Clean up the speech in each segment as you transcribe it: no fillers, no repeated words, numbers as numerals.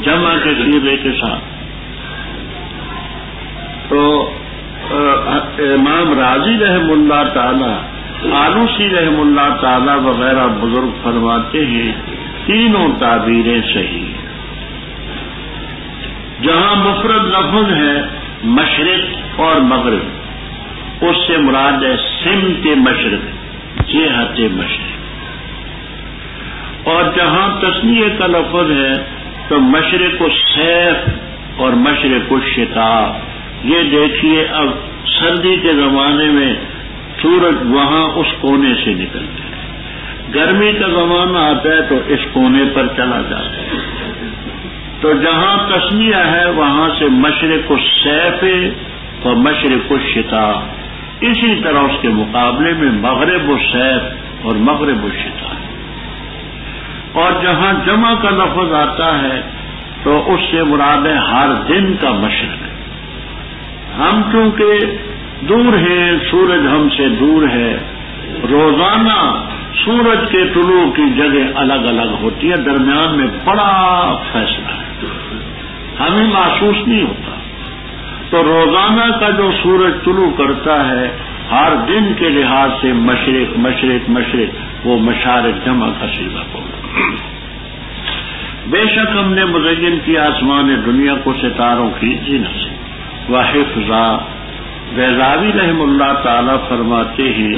جمع کے صیغے کے ساتھ. تو امام راضی رحم اللہ تعالی، آلوسی رحم اللہ تعالی وغیرہ بزرگ فرماتے ہیں تینوں تعبیریں صحیح. جہاں مفرد لفظ ہے مشرق اور مغرب، اس سے مراد ہے سمت مشرق، جہت مشرق. اور جہاں تثنیہ کا لفظ ہے تو مشرق الصیف اور مشرق الشتاء. یہ دیکھیے اب سردی کے زمانے میں سورج وہاں اس کونے سے نکلتا ہے، گرمی کا زمانہ آتا ہے تو اس کونے پر چلا جاتا ہے. تو جہاں تثنیہ ہے وہاں سے مشرق الصیف اور مشرق الشتاء. اسی طرح اس کے مقابلے میں مغرب الصیف اور مغرب الشتاء. اور جہاں جمع کا لفظ آتا ہے تو اس سے مراد ہے ہر دن کا مشرق. ہم چونکہ دور ہیں، سورج ہم سے دور ہے، روزانہ سورج کے طلوع کی جگہ الگ الگ ہوتی ہے، درمیان میں بڑا فاصلہ ہے، ہمیں محسوس نہیں ہوتا. تو روزانہ کا جو سورج طلوع کرتا ہے ہر دن کے لحاظ سے مشرق مشرق مشرق، وہ مشارق جمع کا صیغہ ہوگا. بے شک ہم نے مزین کیا آسمان دنیا کو ستاروں کی زینت سے. وحفظا، بیضاوی رحم اللہ تعالی فرماتے ہیں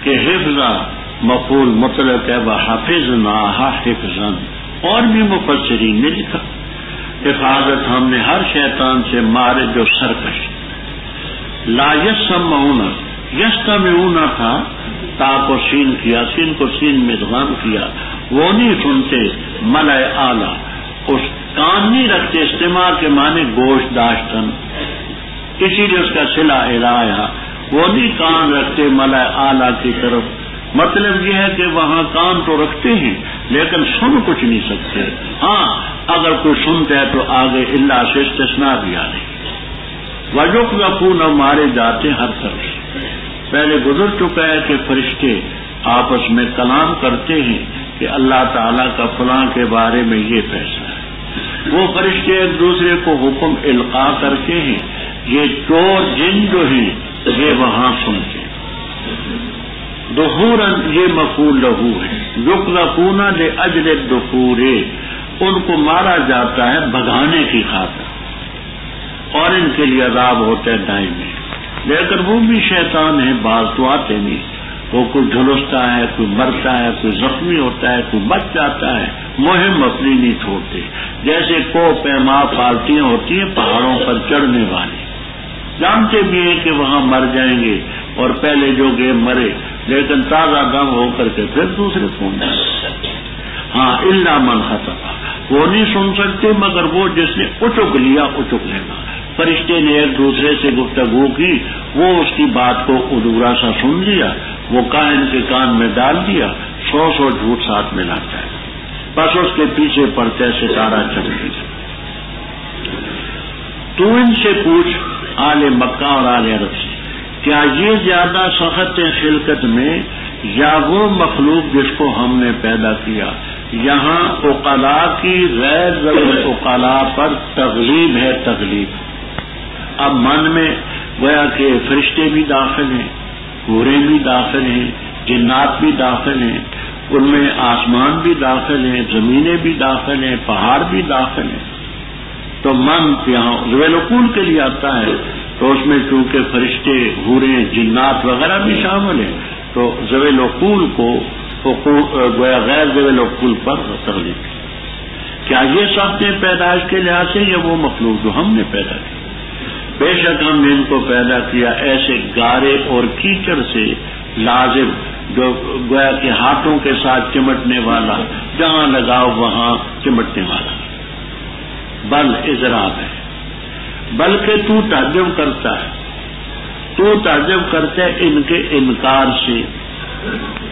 کہ حفظا مفعول مطلق ہے، وحفظناھا حفظا. اور بھی مفسرین نے لکھا حفاظت ہم نے ہر شیطان سے مارے جو سرکش. لا یسمعون، یستمعون تھا، تا کو سین کیا، سین کو سین میں ادغام کیا، وہ نہیں سنتے ملائے اعلیٰ، اس کان نہیں رکھتے، استماع کے معنی گوشت داشتن، اسی لیے اس کا صلہ الہیہ، وہ نہیں کان رکھتے ملائے اعلیٰ کی طرف. مطلب یہ ہے کہ وہاں کان تو رکھتے ہیں لیکن سن کچھ نہیں سکتے. ہاں اگر کوئی سنتا ہے تو آگے اللہ سے استثناء بھی آ رہی. وَيُقْذَفُونَ مارے جاتے ہر طرف. پہلے گزر چکا ہے کہ فرشتے آپس میں کلام کرتے ہیں کہ اللہ تعالیٰ کا فلاں کے بارے میں یہ فیصلہ ہے. وہ فرشتے ایک دوسرے کو حکم القاء کرتے ہیں، یہ چور جن جو ہیں یہ وہاں سنتے ہیں. دحوراً یہ مفعول لہو ہے. یقذفون لاجل الدحور، ان کو مارا جاتا ہے بھگانے کی خاطر، اور ان کے لیے عذاب ہوتا ہے دائمی. لیکن وہ بھی شیطان ہیں، بعض تو آتے نہیں، وہ کوئی جھلستا ہے، کوئی مرتا ہے، کوئی زخمی ہوتا ہے، کوئی بچ جاتا ہے، مہم اپنی نہیں چھوڑتے. جیسے کو پیما پارٹیاں ہوتی ہیں پہاڑوں پر چڑھنے والی، جانتے بھی ہیں کہ وہاں مر جائیں گے اور پہلے جو گئے مرے، لیکن تازہ دم ہو کر کے پھر دوسرے فون جائیں. ہاں الا من خطف، وہ نہیں سن سکتے مگر وہ جس نے اچک لیا اچک لینا. فرشتے نے ایک دوسرے سے گفتگو کی، وہ اس کی بات کو ادھورا سا سن لیا، وہ کائن کے کان میں ڈال دیا، 100 جھوٹ ساتھ ملاتا ہے، بس اس کے پیچھے پڑتا ہے ستارہ چمکی. تو ان سے پوچھ آل مکہ اور آل عرب سے، کیا یہ زیادہ سخت ہے خلقت میں یا وہ مخلوق جس کو ہم نے پیدا کیا؟ یہاں عقلاء کی غیر ذوی عقلاء پر تغلیب ہے، تغلیب. اب من میں گویا کہ فرشتے بھی داخل ہیں، حوریں بھی داخل ہیں، جنات بھی داخل ہیں، ان میں آسمان بھی داخل ہیں، زمینیں بھی داخل ہیں، پہاڑ بھی داخل ہیں. تو من یہاں ذوی العقول کے لیے آتا ہے، تو اس میں چونکہ فرشتے، حوریں، جنات وغیرہ بھی شامل ہیں، تو ذوی العقول کو گویا غیر ذوی العقول پر تغلیب. کیا یہ سب نے پیدائش کے لحاظ سے یا وہ مخلوق جو ہم نے پیدا کی؟ بے شک ہم نے ان کو پیدا کیا ایسے گارے اور کیچڑ سے لازم، جو گویا کہ ہاتھوں کے ساتھ چمٹنے والا، جہاں لگاؤ وہاں چمٹنے والا. بل اضراب ہے، بلکہ تو تعجب کرتا ہے، تو تعجب کرتا ہے ان کے انکار سے،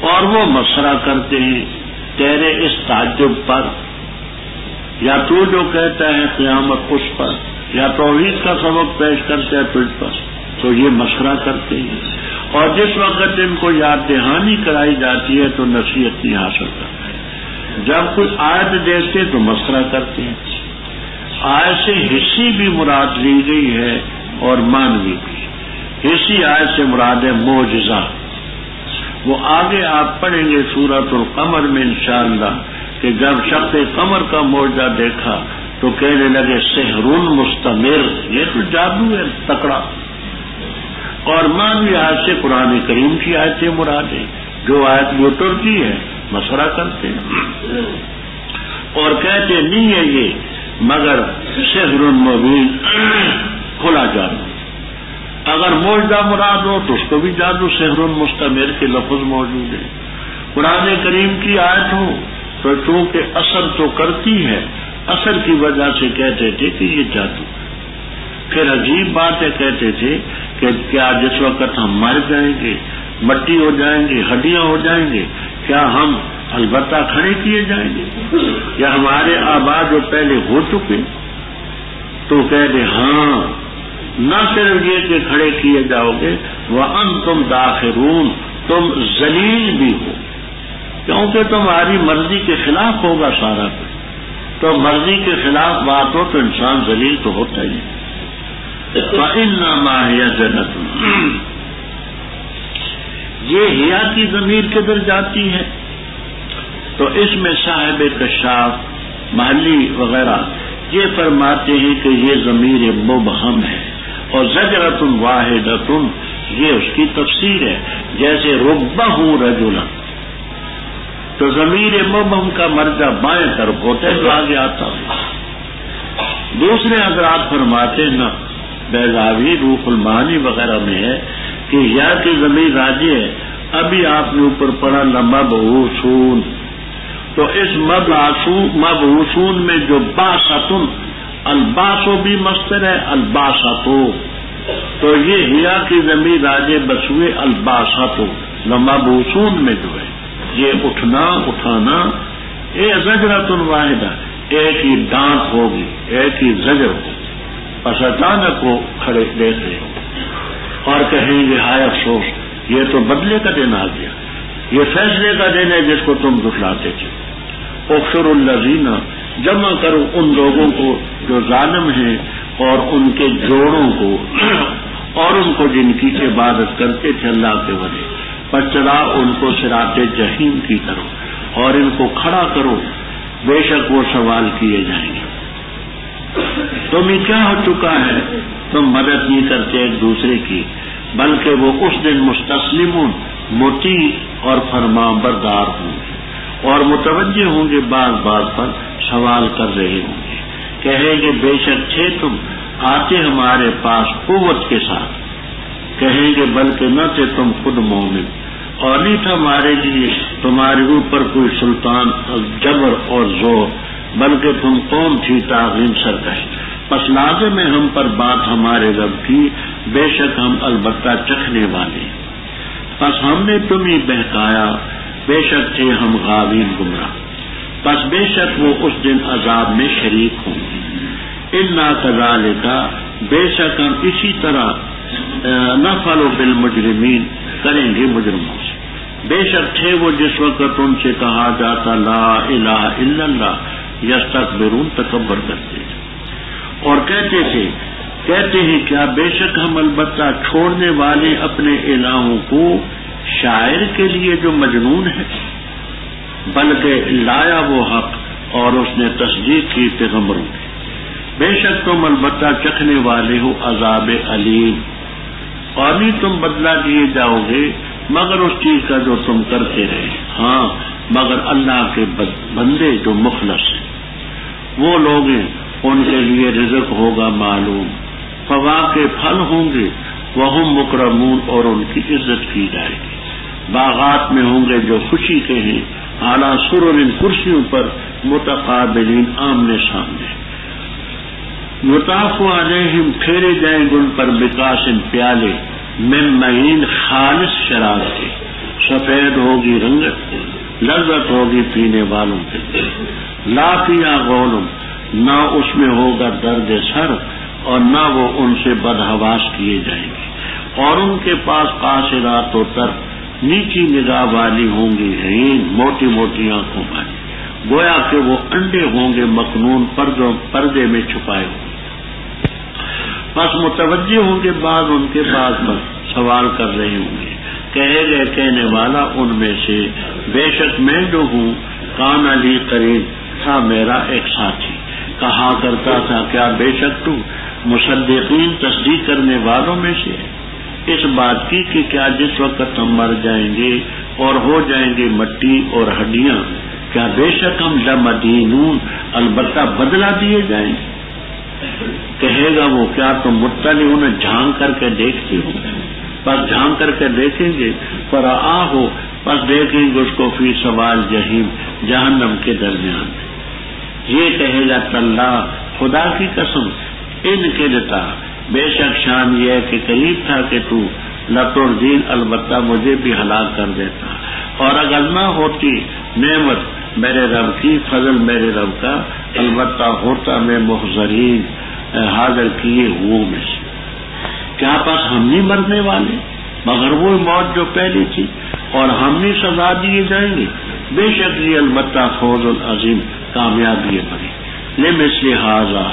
اور وہ مسخرہ کرتے ہیں تیرے اس تعجب پر. یا تو جو کہتا ہے قیامت اس پر، یا توحید کا سبق پیش کرتا ہے تجھ پر، تو یہ مسخرہ کرتے ہیں. اور جس وقت ان کو یاد دہانی کرائی جاتی ہے تو نصیحت نہیں حاصل کرتے. جب کوئی آیت دیکھتے تو مسخرہ کرتے ہیں. آیت سے حصی بھی مراد لی گئی ہے اور مانوی بھی. حصی آیت سے مراد ہے معجزہ. وہ آگے آپ پڑھیں گے سورۃ القمر میں انشاءاللہ کہ جب شق قمر کا معجزہ دیکھا تو کہنے لگے سحر مستمر، یہ تو جادو ہے تکڑا. اور مانوی آیت سے قرآن کریم کی آیتیں مراد ہے، جو آیت وہ اترتی ہے مسئلہ کرتے ہیں اور کہتے نہیں ہے یہ مگر سحر مبین، کھلا جادو. اگر معجزہ مراد ہو تو اس کو بھی جادو سحر مستمر کے لفظ موجود ہے. قرآن کریم کی آیت ہو تو چونکہ اثر تو کرتی ہے، اثر کی وجہ سے کہتے تھے کہ یہ جادو. پھر عجیب بات ہے، کہتے تھے کہ کیا جس وقت ہم مر جائیں گے، مٹی ہو جائیں گے، ہڈیاں ہو جائیں گے، کیا ہم البتہ کھڑے کیے جائیں گے یا ہمارے آبا جو پہلے ہو چکے؟ تو کہہ دے ہاں، نہ صرف یہ کہ کھڑے کیے جاؤ گے، وَأَنْتُمْ دَاخِرُونَ، تم ذلیل بھی ہو، کیونکہ تمہاری مرضی کے خلاف ہوگا سارا کچھ. تو مرضی کے خلاف بات ہو تو انسان ذلیل تو ہوتا ہی. فَإِنَّمَا هِيَ جَنَّةٌ، یہ حیا کی ضمیر کدھر جاتی ہے؟ تو اس میں صاحب کشاف محلی وغیرہ یہ فرماتے ہیں کہ یہ ضمیر مبہم ہے اور زجرۃ واحدۃ یہ اس کی تفسیر ہے. جیسے ربہ رجلا، تو ضمیر مبہم کا مرجع بائیں طرف ہوتا ہے تو آگے آتا ہے. دوسرے حضرات فرماتے ہیں نہ، بیضاوی روح المعانی وغیرہ میں ہے کہ یا کی ضمیر راجی ہے. ابھی آپ نے اوپر پڑھا لمبعوثون، تو اس مبعوثون میں جو باستن، الباسو بھی مصدر ہے، الباساتو، تو یہ ہیا کی ضمیر راجے بسوے الباساتو. لمبعوثون میں جو ہے یہ اٹھنا اٹھانا، یہ زجرۃ واحدہ، ایک ہی ڈانٹ ہوگی، ایک ہی زجر ہوگی. بس اچانک وہ کھڑے دیکھتے اور کہیں گے ہائے افسوس، یہ تو بدلے کا دن آ گیا، یہ فیصلے کا دن ہے جس کو تم جھٹلاتے تھے. اکثر الذین، جمع کرو ان لوگوں کو جو ظالم ہیں اور ان کے جوڑوں کو اور ان کو جن کی عبادت کرتے تھے اللہ کے ولی، پس چلا ان کو صراط جہنم کی طرف اور ان کو کھڑا کرو، بے شک وہ سوال کیے جائیں گے. تمہیں کیا ہو چکا ہے؟ تم مدد نہیں کرتے ایک دوسرے کی، بلکہ وہ اس دن مستسلمون، مطیع اور فرما بردار ہوں گے اور متوجہ ہوں گے، بار بار پر سوال کر رہے ہوں گے. کہیں گے بے شک تھے تم آتے ہمارے پاس قوت کے ساتھ، کہیں گے بلکہ نہ تھے تم خود مومن اور نہیں تھا ہمارے لیے تمہارے اوپر کوئی سلطان جبر اور زور، بلکہ تم قوم تھی تعظیم سرکش. پس لازم ہے ہم پر بات ہمارے رب کی، بے شک ہم البتہ چکھنے والے. پس ہم نے تمہیں بہکایا، بے شک تھے ہم غاوین گمراہ. پس بے شک وہ اس دن عذاب میں شریک ہوں گے. انا کذالک، بے شک ہم اسی طرح نفعل بالمجرمین، کریں گے مجرموں سے. بے شک تھے وہ جس وقت ان سے کہا جاتا لا الہ الا اللہ، یستکبرون، تکبر کرتے تھے اور کہتے ہیں کیا بے شک ہم البتہ چھوڑنے والے اپنے الہوں کو شاعر کے لیے جو مجنون ہے، بلکہ لایا وہ حق اور اس نے تصدیق کی پیغمبروں کی. بے شک تم البتہ چکھنے والے ہو عذاب علیم، اور نہیں تم بدلہ دیے جاؤ گے مگر اس چیز کا جو تم کرتے رہے. ہاں مگر اللہ کے بندے جو مخلص ہیں وہ لوگ ہیں، ان کے لیے رزق ہوگا معلوم، فواکہ پھل ہوں گے، وہم مکرمون، اور ان کی عزت کی جائے گی. باغات میں ہوں گے جو خوشی کے ہیں، اعلیٰ سرر، کرسیوں پر، متقابلین، آمنے سامنے. یطاف علیہم، پھیرے جائیں گے ان پر بکاسن، پیالے، من معین، خالص شراب کے، سفید ہوگی رنگت، لذت ہوگی پینے والوں کے لیے. لا فیہا غول، نہ اس میں ہوگا درد سر اور نہ وہ ان سے بدحواس کیے جائیں گے. اور ان کے پاس قاصرات و طرف، نیچی نگاہ والی ہوں گی، موٹی موٹی آنکھوں والی، گویا کہ وہ انڈے ہوں گے مکنون پردے میں چھپائے ہوئے. بس متوجہ ہوں گے بعض ان کے بعد پر سوال کر رہے ہوں گے. کہے گئے کہنے والا ان میں سے بے شک میں جو ہوں کان علی قریب تھا میرا ایک ساتھی. کہا کرتا تھا کیا بے شک تو مصدقین تصدیق کرنے والوں میں سے اس بات کی کہ کیا جس وقت ہم مر جائیں گے اور ہو جائیں گے مٹی اور ہڈیاں کیا بے شک ہم لمدینون البتہ بدلا دیے جائیں گے. کہے گا وہ کیا تم مطلع انہیں جھانک کر کے دیکھتے ہو. بس جھانک کر کے دیکھیں گے فرآ ہو بس دیکھیں گے اس کو فی سوال جہیم جہنم کے درمیان میں. یہ کہے گا تاللہ خدا کی قسم ان کے دیتا بے شک شان یہ ہے کہ قریب تھا کہ تو لتردین البتہ مجھے بھی ہلاک کر دیتا. اور اگر نہ ہوتی نعمت میرے رب کی فضل میرے رب کا البتہ ہوتا میں محضرین حاضر کیے ہوئے میں سے. کیا پاس ہم نہیں مرنے والے مگر وہ موت جو پہلی تھی اور ہم نہیں سزا دیے جائیں گے. بے شک یہ البتہ فوز العظیم کامیابی ہے بڑی. لمثل ھذا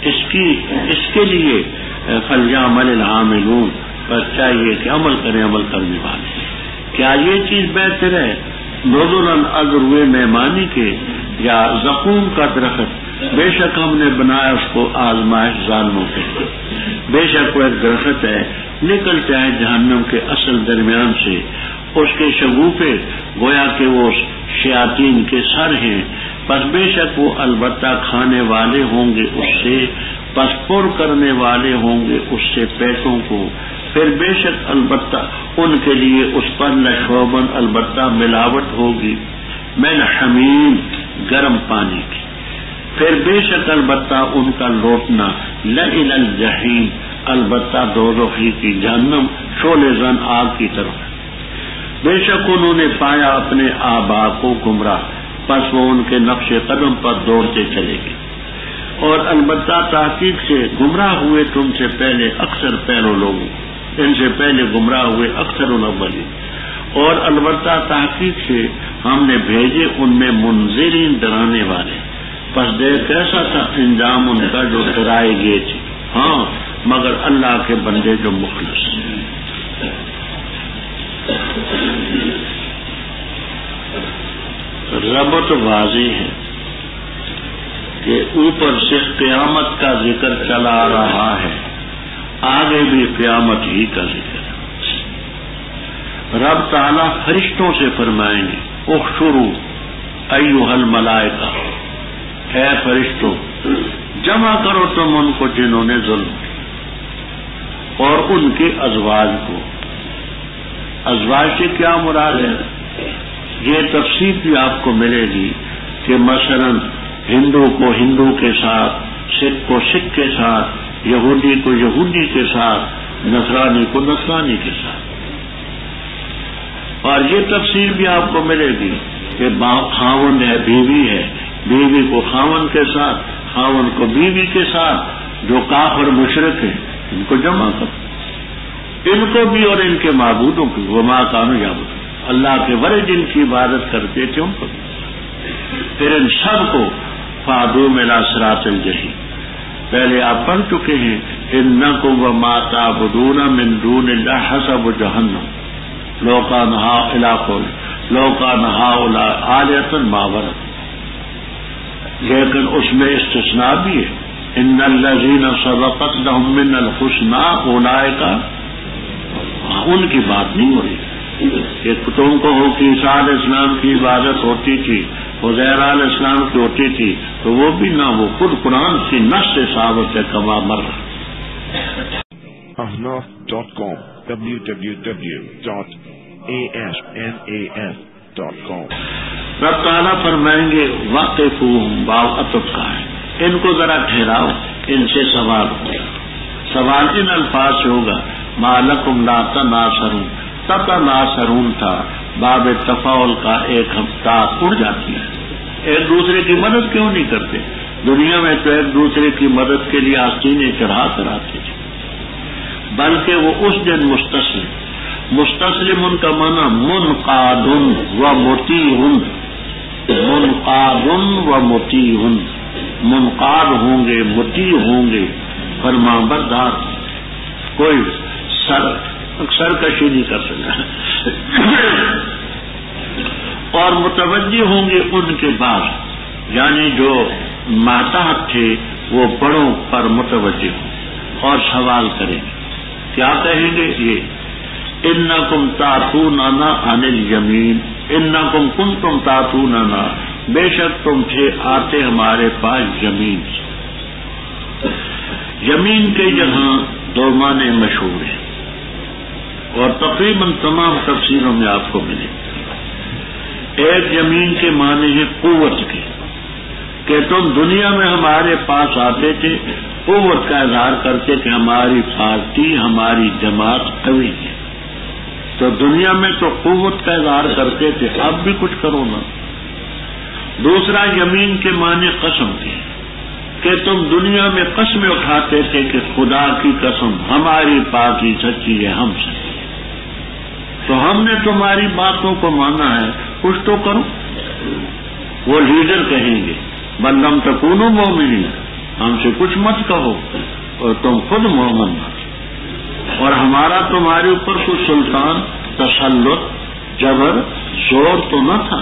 اس کے لیے فلیعمل العاملون پر چاہیے کہ عمل کریں عمل کرنے والے. کیا یہ چیز بہتر ہے نزلا از روئے مہمانی کے یا زقوم کا درخت؟ بے شک ہم نے بنایا اس کو آزمائش ظالموں کے. بے شک وہ ایک درخت ہے نکلتا ہے جہنم کے اصل درمیان سے. اس کے شگوفے گویا کہ وہ شیاطین کے سر ہیں. پس بے شک وہ البتہ کھانے والے ہوں گے اس سے پس پر کرنے والے ہوں گے اس سے پیٹوں کو. پھر بے شک البتہ ان کے لیے اس پر لشوبن البتہ ملاوٹ ہوگی من حمیم گرم پانی کی. پھر بے شک البتہ ان کا لوٹنا لإلی الجحیم البتہ دوزخی کی جہنم شعلہ زن آگ کی طرف. بے شک انہوں نے پایا اپنے آبا کو گمراہ پس وہ ان کے نقش قدم پر دوڑتے چلے گئے. اور البتہ تحقیق سے گمراہ ہوئے تم سے پہلے اکثر پہلو لوگوں ان سے پہلے گمراہ ہوئے اکثر الاولین. اور البتہ تحقیق سے ہم نے بھیجے ان میں منذرین ڈرانے والے. پس دیکھ کیسا تھا انجام ان کا جو ڈرائے گئے تھے. ہاں مگر اللہ کے بندے جو مخلص. ربط واضح ہے کہ اوپر سے قیامت کا ذکر چلا رہا ہے آگے بھی قیامت ہی کا ذکر. رب تعالیٰ فرشتوں سے فرمائیں گے احشروا ایھا الملائکہ اے فرشتوں جمع کرو تم ان کو جنہوں نے ظلم کیا اور ان کے ازواج کو. ازواج سے کیا مراد ہے یہ تفصیل بھی آپ کو ملے گی کہ مثلا ہندو کو ہندو کے ساتھ سکھ کو سکھ کے ساتھ یہودی کو یہودی کے ساتھ نصرانی کو نصرانی کے ساتھ. اور یہ تفصیل بھی آپ کو ملے گی کہ خاوند ہے بیوی ہے بیوی کو خاوند کے ساتھ خاوند کو بیوی کے ساتھ جو کافر مشرک ہیں ان کو جمع کر ان کو بھی اور ان کے معبودوں کو وما کانوا یعبدون اللہ کے ورے جن کی عبادت کرتے تھے ان کو بھی. پھر ان سب کو فادعوا الی صراط الجحیم پہلے آپ پڑھ چکے ہیں انکم وما تعبدون من دون اللہ حسب جہنم لو کان ہؤلاء آلہۃ ما وردوا. لیکن اس میں استثناء بھی ہے ان الذین سبقت لهم من الحسنى اولئک ان کی بات نہیں ہو رہی کہ تم کو ہو کہ عیسیٰ علیہ السلام کی عبادت ہوتی تھی عزیر علیہ السلام کی ہوتی تھی تو وہ بھی نہ وہ خود قرآن کی نص سے ثابت ہے کما مر. ahnaf.com www.ahnaf.com. رب تعالیٰ فرمائیں گے واقفوہم واو عطف کا ہے ان کو ذرا ٹھہراؤ ان سے سوال ہوگا. سوال ان الفاظ سے ہوگا ما لکم لا تناصرون تتناصرون تھا باب تفاعل کا ایک ہفتہ اڑ جاتی ہے ایک دوسرے کی مدد کیوں نہیں کرتے. دنیا میں تو ایک دوسرے کی مدد کے لیے آستینیں چڑھا کر آتے تھے بلکہ وہ اس دن مستسلم ان کا معنی منقاد و مطیع منقاد و مطیع، منقاد ہوں گے، مطیع ہوں گے، فرمانبردار، کوئی سرکشی نہیں کر سکتا، اور متوجہ ہوں گے ان کے بعد، یعنی جو ماتحت تھے وہ بڑوں پر متوجہ ہوں اور سوال کریں گے. کیا کہیں گے؟ یہ انکم تاتوننا عن الیمین، انکم کنتم تاتوننا، بے شک تم تھے آتے ہمارے پاس یمین سے. یمین کے یہاں دو معنی مشہور ہیں اور تقریباً تمام تفسیروں میں آپ کو ملے. ایک یمین کے معنی ہے قوت کے، کہ تم دنیا میں ہمارے پاس آتے تھے، قوت کا اظہار کرتے کہ ہماری پارٹی، ہماری جماعت قوی ہے، تو دنیا میں تو قوت کا اظہار کرتے تھے، اب بھی کچھ کرو نا. دوسرا یمین کے معنی قسم کے، کہ تم دنیا میں قسمیں اٹھاتے تھے کہ خدا کی قسم ہماری پارٹی سچی ہے، ہم سچی، تو ہم نے تمہاری باتوں کو مانا ہے، کچھ تو کرو. وہ لیڈر کہیں گے بل لم تکونوا مومنین، ہم سے کچھ مت کہو اور تم خود مومن نہ، اور ہمارا تمہارے اوپر کوئی سلطان، تسلط، جبر، زور تو نہ تھا،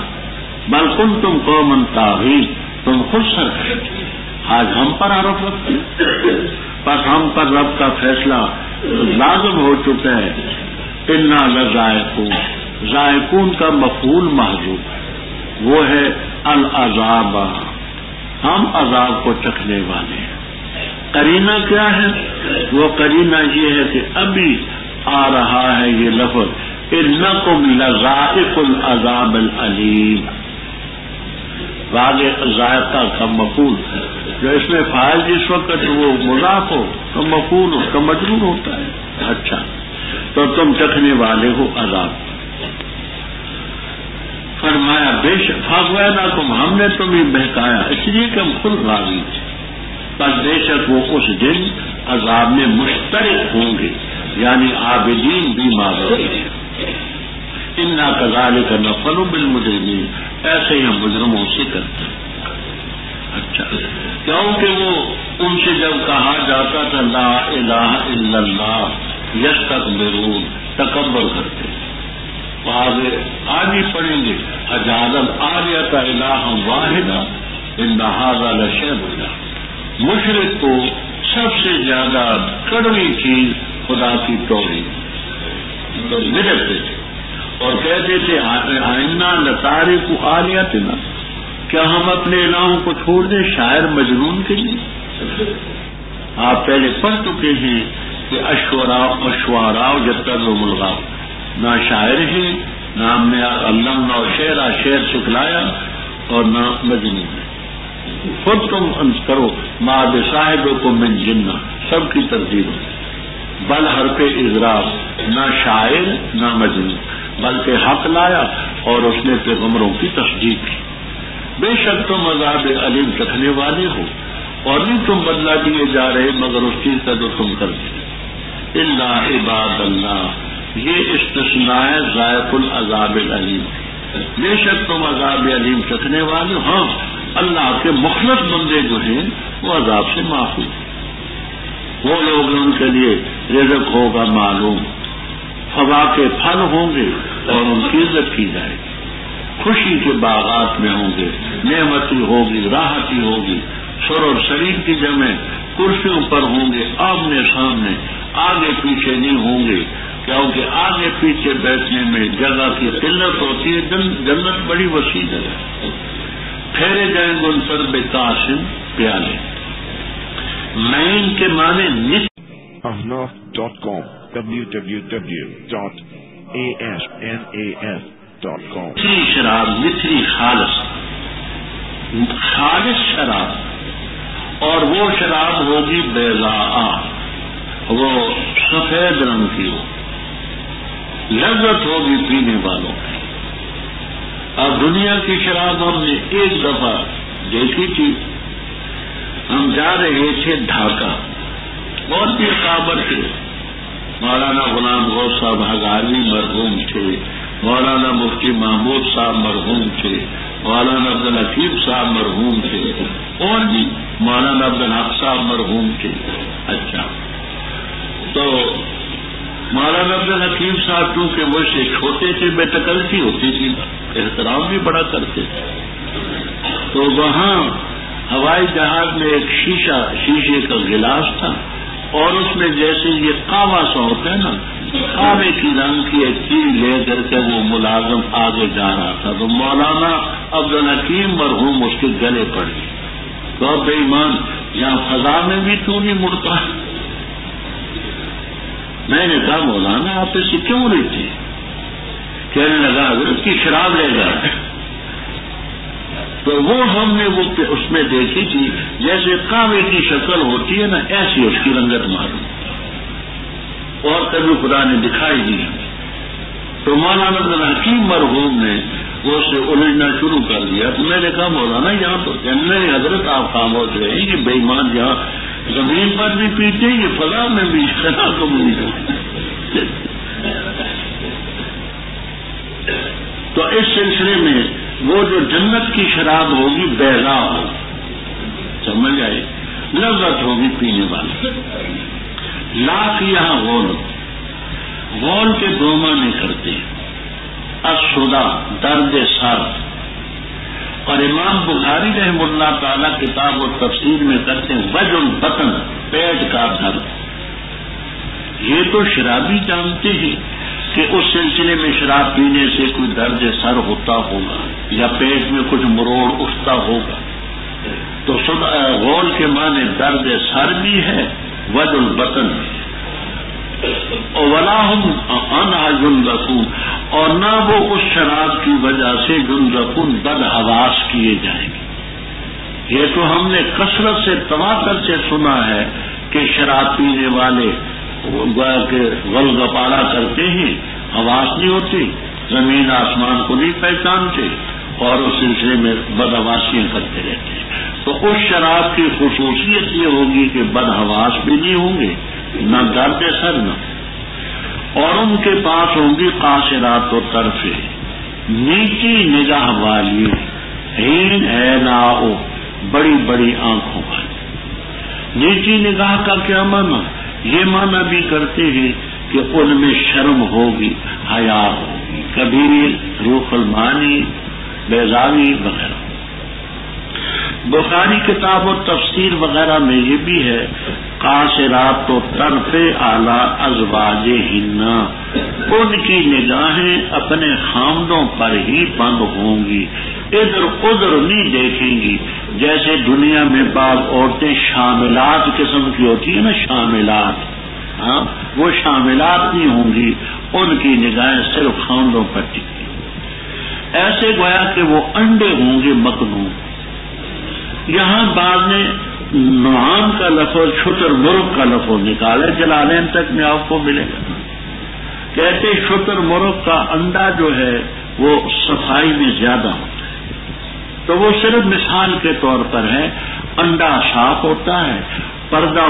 بل کنتم قوما طاغین، تم خود سرکش. آج ہم پر آروپ رکھتے، بس ہم پر رب کا فیصلہ لازم ہو چکا ہے. انا لذائقون، ذائقون کا مفعول محذوف ہے، وہ ہے العذاب، ہم عذاب کو چکھنے والے ہیں. قرینہ کیا ہے؟ وہ قرینہ یہ ہے کہ ابھی آ رہا ہے یہ لفظ انکم لذائق العذاب العلیم، واضح ذائقہ کا مفعول، جو اس میں فاعل جس وقت وہ مضاف ہو تو مفعول اس کا مجرور ہوتا ہے. اچھا، تو تم چکھنے والے ہو عذاب. فرمایا بے شک فاغویناکم، ہم نے تمہیں بہکایا اس لیے کہ ہم خود راضی تھے، بس بے شک وہ اس دن عذاب میں مشترک ہوں گے، یعنی عابدین بھی معذور. انا کذالک نفعل بالمجرمین، ایسے ہی ہم مجرموں سے کرتے ہیں. اچھا، کیونکہ وہ ان سے جب کہا جاتا تھا لا الہ الا اللہ یستکبرون، تکبر کرتے، آج ہی پڑھیں گے اجعل الآلہۃ الہا واحدا ان ھذا لشیء عجاب. مشرک کو سب سے زیادہ کڑوی چیز خدا کی توحید تو بدعت تھے، اور کہتے تھے آئنا لتارک آلیہتنا، کیا ہم اپنے الہوں کو چھوڑ دیں شاعر مجنون کے لیے؟ آپ پہلے پڑھ چکے ہیں کہ اشعراء یتبعهم الغاوون، نہ شاعر ہیں، نہ ہم نے علمنا شعر سکھلایا، اور نہ مجنون ہے. خود تم کرو ما بصاحبکم من جنہ، سب کی ترتیب بل حرف اضراب، نہ شاعر نہ مجنون، بلکہ حق لایا اور اس نے پیغمبروں کی تصدیق کی. بے شک تم عذاب علیم چکھنے والے ہو، اور نہیں تم بدلہ دیے جا رہے مگر اس چیز کا جو تم کرتے. الا عباد اللہ، یہ استثناء ہے ذائق العذاب العلیم، بے شک تم عذاب علیم چکھنے والے. ہاں، اللہ کے مخلص بندے جو ہیں وہ عذاب سے محفوظ، وہ لوگ ان کے لیے رزق ہوگا معلوم، فواکہ پھل ہوں گے اور ان کی عزت کی جائے گی، خوشی کے باغات میں ہوں گے، نعمتی ہوگی، راحتی ہوگی، سر اور شریر کی جمع، کرسیوں پر ہوں گے آمنے سامنے، آگے پیچھے نہیں ہوں گے، کیونکہ آگے پیچھے بیٹھنے میں جگہ کی قلت ہوتی ہے. جنت بڑی وسیع ہے، پھیرے جائیں گے ان پر بے قاسم پیالے. مین کے معنی ahnaf.com www.asnas.com. مصری شراب، مصری خالص شراب، اور وہ شراب ہوگی بیضاء، وہ سفید رنگ کی ہو، لذت ہوگی پینے والوں کی. اب دنیا کی شراب ہم نے ایک دفعہ دیکھی تھی، ہم جا رہے تھے ڈھاکہ، بہت بھی کابر تھے، مولانا غلام غوث صاحب ہزاروی مرحوم تھے، مولانا مفتی محمود صاحب مرحوم تھے، مولانا عبدالحکیم صاحب مرحوم تھے، اور بھی مولانا عبدالحق صاحب مرحوم تھے. اچھا، تو مولانا عبدالحکیم صاحب کیونکہ مجھ سے چھوٹے تھے، بے تکلفی ہوتی تھی، احترام بھی بڑا کرتے تھے. تو وہاں ہوائی جہاز میں ایک شیشے کا گلاس تھا، اور اس میں جیسے یہ قہوہ سا ہوتا ہے نا، قہوے کی رنگ کی ایک چیز لے کر کے وہ ملازم آگے جا رہا تھا، تو مولانا عبدالحکیم مرحوم اس کے گلے پڑ گئے. تو بے ایمان، یہاں فضا میں بھی تو نہیں مڑتا. میں نے کہا مولانا آپ اسے کیوں لیتے؟ کہنے لگا حضرت کی شراب لے گا. تو وہ ہم نے وہ اس میں دیکھی تھی، جیسے قہوے کی شکل ہوتی ہے نا، ایسی اس کی رنگت معلوم، اور کبھی خدا نے دکھائی دی. تو مولانا عبدالحکیم مرحوم نے وہ اسے الجھنا شروع کر دیا. تو میں نے کہا مولانا یہاں تو نہیں حضرت آپ خاموش رہے، یہ بے ایمان یہاں زمین پر بھی پیتے، یہ فضا میں بھی شراب کو بھی. تو اس سلسلے میں وہ جو جنت کی شراب ہوگی بیضا ہوگی، سمجھ آئے، لذت ہوگی پینے والی. لاکھ یہاں غول کے دو معنی کرتے ہیں، الصدا درد سر، اور امام بخاری رحمہ اللہ تعالی کتاب و تفسیر میں کرتے ہیں وجع البطن، پیٹ کا درد. یہ تو شرابی جانتے ہیں کہ اس سلسلے میں شراب پینے سے کوئی درد سر ہوتا ہوگا یا پیٹ میں کچھ مروڑ اٹھتا ہوگا. تو غول کے معنی درد سر بھی ہے، وجع البطن بھی ہے. وَلَا هُمْ عَنْهَا يُنزَفُونَ، اور نہ وہ اس شراب کی وجہ سے يُنزَفُونَ بدحواس کیے جائیں گے. یہ تو ہم نے کثرت سے تواتر سے سنا ہے کہ شراب پینے والے غلغپارا کرتے ہیں، حواس نہیں ہوتی، زمین آسمان کو نہیں پہچانتے، اور اس سلسلے میں بدحواسیاں کرتے رہتے ہیں. تو اس شراب کی خصوصیت یہ ہوگی کہ بدحواس بھی نہیں ہوں گے، نہ درد سر نہ. اور ان کے پاس ہوں گی قاصرات و طرفے، نیچی نگاہ والی، ہین ہے نا ہو، بڑی بڑی آنکھوں والی. نیچی نگاہ کا کیا معنی؟ یہ معنی بھی کرتے ہیں کہ ان میں شرم ہوگی، حیا ہوگی، کبھی روح المانی، بیضاوی وغیرہ. بخاری کتاب و تفسیر وغیرہ میں یہ بھی ہے قاصرات و طرف اعلی ازواجہن، ان کی نگاہیں اپنے خامدوں پر ہی بند ہوں گی، ادھر ادھر نہیں دیکھیں گی. جیسے دنیا میں بعض عورتیں شاملات قسم کی ہوتی ہیں نا، شاملات، ہاں وہ شاملات نہیں ہوں گی، ان کی نگاہیں صرف خامدوں پر ٹکیں. ایسے گویا کہ وہ انڈے ہوں گے مکنون. یہاں بعد نے نعام کا لفظ شتر مرغ کا لفظ نکالا، جلالین تک میں آپ کو ملے گا. کہتے شتر مرغ کا انڈا جو ہے وہ صفائی میں زیادہ ہوتا ہے، تو وہ صرف مثال کے طور پر ہے. انڈا صاف ہوتا ہے، پردہ